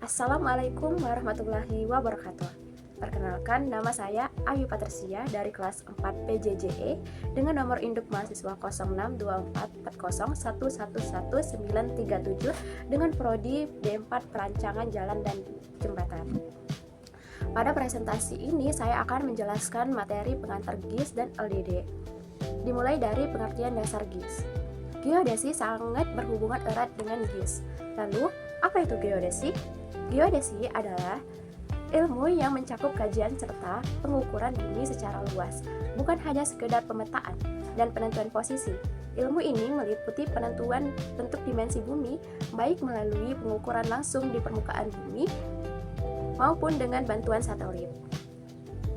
Assalamualaikum warahmatullahi wabarakatuh. Perkenalkan, nama saya Ayu Patricia dari kelas 4 PJJE dengan nomor induk mahasiswa 062440111937 dengan prodi D4 Perancangan Jalan dan Jembatan. Pada presentasi ini saya akan menjelaskan materi pengantar GIS dan LDD. Dimulai dari pengertian dasar GIS. Geodesi sangat berhubungan erat dengan GIS. Lalu, apa itu geodesi? Geodesi adalah ilmu yang mencakup kajian serta pengukuran bumi secara luas, bukan hanya sekedar pemetaan dan penentuan posisi. Ilmu ini meliputi penentuan bentuk dimensi bumi, baik melalui pengukuran langsung di permukaan bumi maupun dengan bantuan satelit.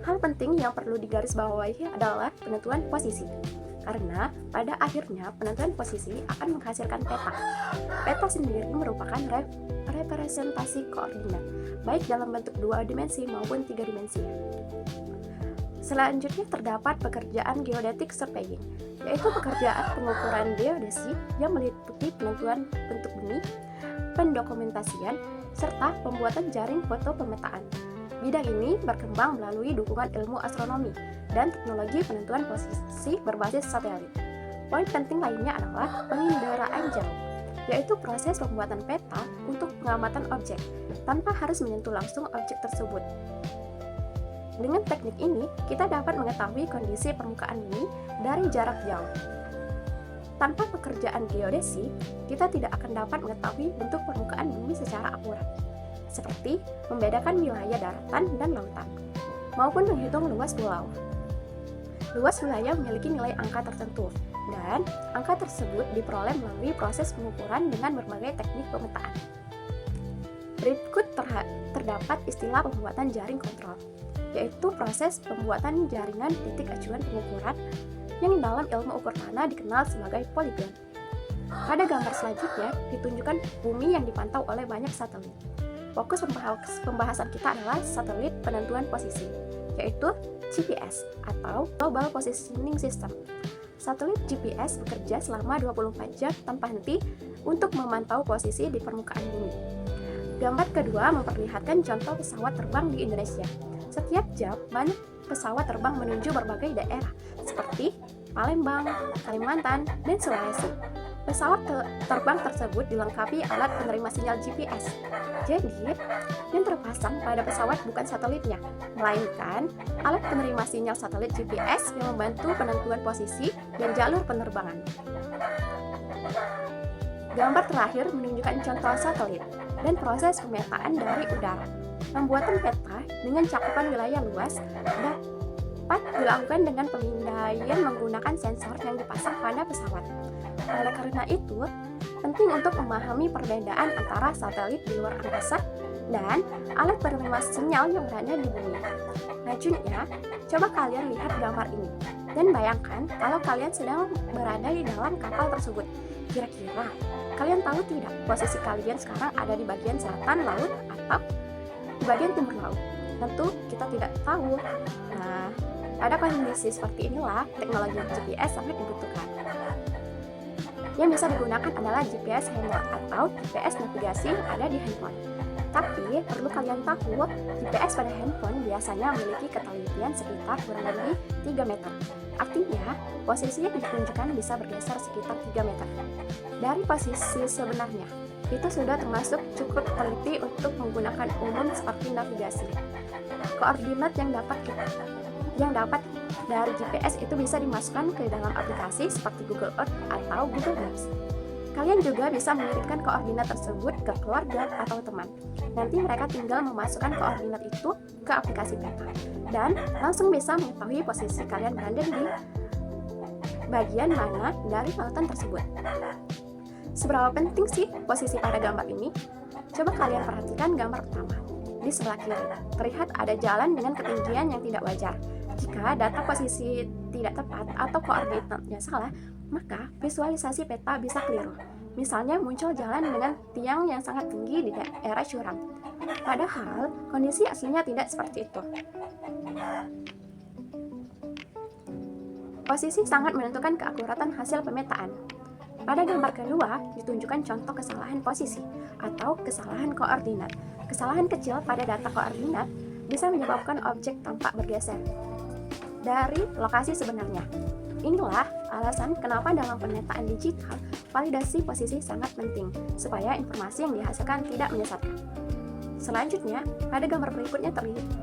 Hal penting yang perlu digarisbawahi adalah penentuan posisi. Karena pada akhirnya penentuan posisi akan menghasilkan peta. Peta sendiri merupakan representasi koordinat, baik dalam bentuk 2 dimensi maupun 3 dimensi. Selanjutnya terdapat pekerjaan geodetic surveying, yaitu pekerjaan pengukuran geodesi yang meliputi penentuan bentuk bumi, pendokumentasian, serta pembuatan jaring foto pemetaan. Bidang ini berkembang melalui dukungan ilmu astronomi dan teknologi penentuan posisi berbasis satelit. Poin penting lainnya adalah penginderaan jauh, yaitu proses pembuatan peta untuk pengamatan objek tanpa harus menyentuh langsung objek tersebut. Dengan teknik ini, kita dapat mengetahui kondisi permukaan bumi dari jarak jauh. Tanpa pekerjaan geodesi, kita tidak akan dapat mengetahui bentuk permukaan bumi secara akurat, seperti membedakan wilayah daratan dan lautan, maupun menghitung luas pulau. Luas wilayah memiliki nilai angka tertentu, dan angka tersebut diperoleh melalui proses pengukuran dengan berbagai teknik pemetaan. Berikut terdapat istilah pembuatan jaring kontrol, yaitu proses pembuatan jaringan titik acuan pengukuran yang dalam ilmu ukur tanah dikenal sebagai poligon. Pada gambar selanjutnya ditunjukkan bumi yang dipantau oleh banyak satelit. Fokus pembahasan kita adalah satelit penentuan posisi, yaitu GPS atau Global Positioning System. Satelit GPS bekerja selama 24 jam tanpa henti untuk memantau posisi di permukaan bumi. Gambar kedua memperlihatkan contoh pesawat terbang di Indonesia. Setiap jam, banyak pesawat terbang menuju berbagai daerah seperti Palembang, Kalimantan, dan Sulawesi. Pesawat terbang tersebut dilengkapi alat penerima sinyal GPS. Jadi, yang terpasang pada pesawat bukan satelitnya, melainkan alat penerima sinyal satelit GPS yang membantu penentuan posisi dan jalur penerbangan. Gambar terakhir menunjukkan contoh satelit dan proses pemetaan dari udara. Pembuatan peta dengan cakupan wilayah luas dapat dilakukan dengan pemindaian menggunakan sensor yang dipasang pada pesawat. Oleh karena itu, penting untuk memahami perbedaan antara satelit di luar angkasa dan alat penerima sinyal yang berada di bumi. Selanjutnya, coba kalian lihat gambar ini dan bayangkan kalau kalian sedang berada di dalam kapal tersebut. Kira-kira kalian tahu tidak posisi kalian sekarang ada di bagian selatan laut atau di bagian timur laut? Tentu kita tidak tahu. Nah, pada kondisi seperti inilah teknologi GPS sangat dibutuhkan. Yang bisa digunakan adalah GPS handheld atau GPS navigasi yang ada di handphone. Tapi perlu kalian tahu, GPS pada handphone biasanya memiliki ketelitian sekitar kurang lebih 3 meter. Artinya, posisi yang ditunjukkan bisa bergeser sekitar 3 meter dari posisi sebenarnya. Itu sudah termasuk cukup teliti untuk menggunakan umum seperti navigasi. Koordinat yang dapat dari GPS itu bisa dimasukkan ke dalam aplikasi seperti Google Earth atau Google Maps. Kalian juga bisa mengirimkan koordinat tersebut ke keluarga atau teman. Nanti mereka tinggal memasukkan koordinat itu ke aplikasi peta dan langsung bisa mengetahui posisi kalian berada di bagian mana dari lautan tersebut. Seberapa penting sih posisi pada gambar ini? Coba kalian perhatikan gambar pertama. Di sebelah kiri, terlihat ada jalan dengan ketinggian yang tidak wajar. Jika data posisi tidak tepat atau koordinatnya salah, maka visualisasi peta bisa keliru. Misalnya muncul jalan dengan tiang yang sangat tinggi di daerah curam. Padahal kondisi aslinya tidak seperti itu. Posisi sangat menentukan keakuratan hasil pemetaan. Pada gambar kedua, ditunjukkan contoh kesalahan posisi atau kesalahan koordinat. Kesalahan kecil pada data koordinat bisa menyebabkan objek tampak bergeser dari lokasi sebenarnya. Inilah alasan kenapa dalam pemetaan digital, validasi posisi sangat penting, supaya informasi yang dihasilkan tidak menyesatkan. Selanjutnya, pada gambar berikutnya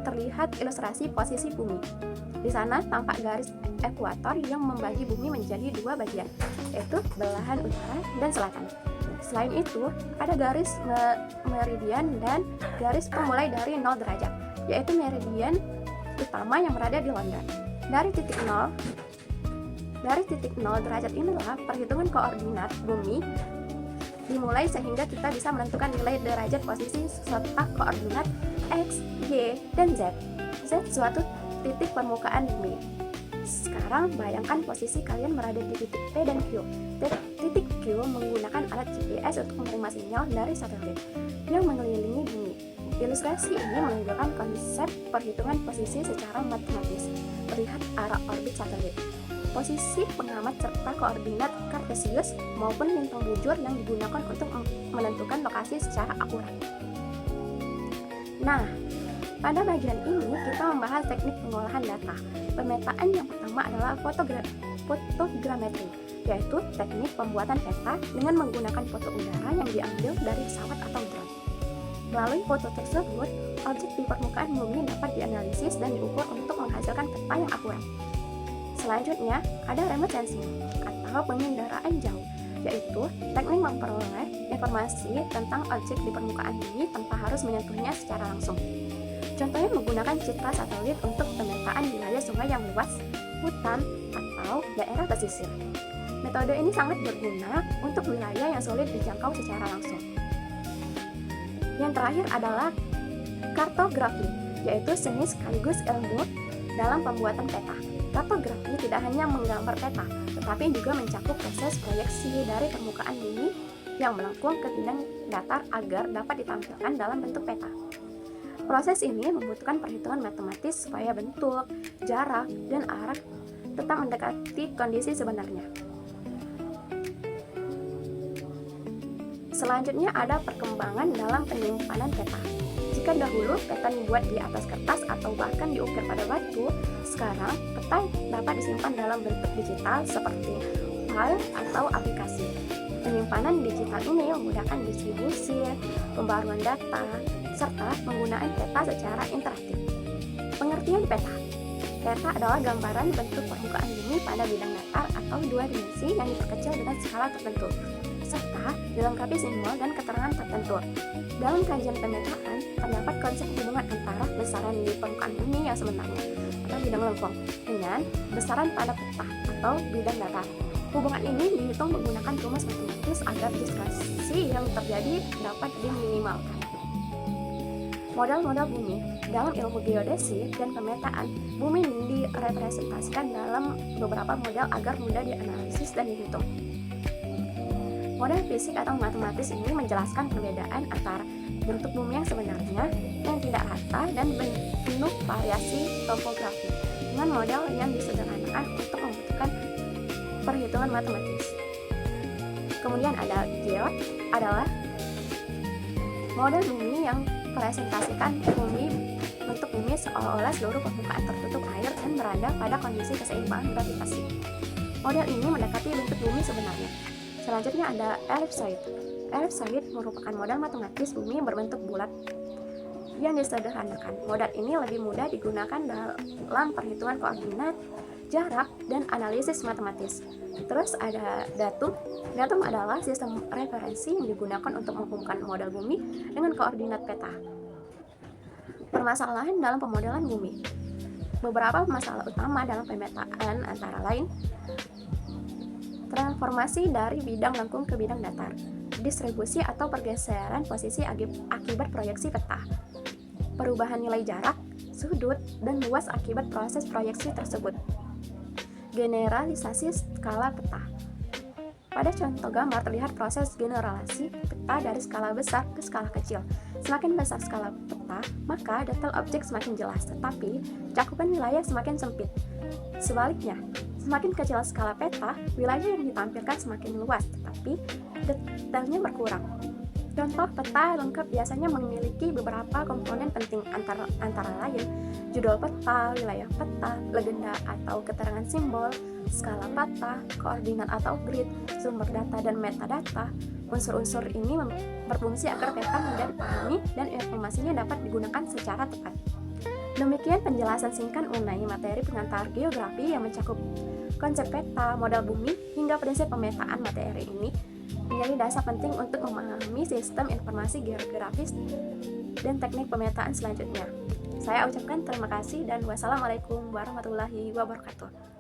terlihat ilustrasi posisi bumi. Di sana tampak garis ekuator yang membagi bumi menjadi dua bagian, yaitu belahan utara dan selatan. Selain itu, ada garis meridian dan garis pemulai dari 0 derajat, yaitu meridian utama yang berada di London. Dari titik 0 derajat inilah perhitungan koordinat bumi dimulai sehingga kita bisa menentukan nilai derajat posisi serta koordinat X, Y, dan Z. Z suatu titik permukaan bumi. Sekarang bayangkan posisi kalian berada di titik P dan Q. Titik Q menggunakan alat GPS untuk menerima sinyal dari satelit yang mengelilingi bumi. Ilustrasi ini menunjukkan konsep perhitungan posisi secara matematis. Terlihat arah orbit satelit, posisi pengamat serta koordinat kartesius maupun lintang bujur yang digunakan untuk menentukan lokasi secara akurat. Nah, pada bagian ini kita membahas teknik pengolahan data. Pemetaan yang pertama adalah fotogrametri, yaitu teknik pembuatan peta dengan menggunakan foto udara yang diambil dari pesawat atau drone. Melalui foto tersebut, objek di permukaan bumi dapat dianalisis dan diukur untuk menghasilkan peta yang akurat. Selanjutnya, ada remote sensing atau penginderaan jauh, yaitu teknik memperoleh informasi tentang objek di permukaan bumi tanpa harus menyentuhnya secara langsung. Contohnya menggunakan citra satelit untuk pemetaan wilayah sungai yang luas, hutan, atau daerah pesisir. Metode ini sangat berguna untuk wilayah yang sulit dijangkau secara langsung. Yang terakhir adalah kartografi, yaitu seni sekaligus ilmu dalam pembuatan peta. Kartografi tidak hanya menggambar peta, tetapi juga mencakup proses proyeksi dari permukaan bumi yang melengkung ke bidang datar agar dapat ditampilkan dalam bentuk peta. Proses ini membutuhkan perhitungan matematis supaya bentuk, jarak, dan arah tetap mendekati kondisi sebenarnya. Selanjutnya ada perkembangan dalam penyimpanan peta. Jika dahulu peta dibuat di atas kertas atau bahkan diukir pada batu, sekarang peta dapat disimpan dalam bentuk digital seperti file atau aplikasi. Penyimpanan digital ini memudahkan distribusi, pembaruan data, serta penggunaan peta secara interaktif. Pengertian peta. Peta adalah gambaran bentuk permukaan bumi pada bidang datar atau dua dimensi yang diperkecil dengan skala tertentu, serta dilengkapi simbol dan keterangan tertentu. Dalam kajian pemetaan, terdapat konsep hubungan antara besaran di permukaan bumi yang sebenarnya atau bidang lengkung dengan besaran pada peta atau bidang datar. Hubungan ini dihitung menggunakan rumus matematis agar distorsi yang terjadi dapat diminimalkan. Model-model bumi. Dalam ilmu geodesi dan pemetaan, bumi direpresentasikan dalam beberapa model agar mudah dianalisis dan dihitung. Model fisik atau matematis ini menjelaskan perbedaan antara bentuk bumi yang sebenarnya, yang tidak rata, dan penuh variasi topografi dengan model yang disederhanakan untuk membutuhkan perhitungan matematis. Kemudian ada geot, adalah model bumi yang presentasikan bentuk bumi seolah-olah seluruh permukaan tertutup air dan berada pada kondisi keseimbangan gravitasi. Model ini mendekati bentuk bumi sebenarnya. Selanjutnya ada ellipsoid. Ellipsoid merupakan model matematis bumi yang berbentuk bulat yang disederhanakan. Model ini lebih mudah digunakan dalam perhitungan koordinat, jarak, dan analisis matematis. Terus ada datum. Datum adalah sistem referensi yang digunakan untuk menghubungkan model bumi dengan koordinat peta. Permasalahan dalam pemodelan bumi. Beberapa masalah utama dalam pemetaan antara lain transformasi dari bidang lengkung ke bidang datar, distribusi atau pergeseran posisi akibat proyeksi peta, perubahan nilai jarak, sudut, dan luas akibat proses proyeksi tersebut. Generalisasi skala peta. Pada contoh gambar terlihat proses generalisasi peta dari skala besar ke skala kecil. Semakin besar skala peta, maka detail objek semakin jelas, tetapi cakupan wilayah semakin sempit. Sebaliknya, semakin kecil skala peta, wilayah yang ditampilkan semakin luas, tetapi detailnya berkurang. Contoh peta lengkap biasanya memiliki beberapa komponen penting antara lain judul peta, wilayah peta, legenda atau keterangan simbol, skala peta, koordinat atau grid, sumber data dan metadata. Unsur-unsur ini berfungsi agar peta mudah dipahami dan informasinya dapat digunakan secara tepat. Demikian penjelasan singkat mengenai materi pengantar geografi yang mencakup konsep peta, model bumi, hingga prinsip pemetaan. Materi ini menjadi dasar penting untuk memahami sistem informasi geografis dan teknik pemetaan selanjutnya. Saya ucapkan terima kasih dan wassalamualaikum warahmatullahi wabarakatuh.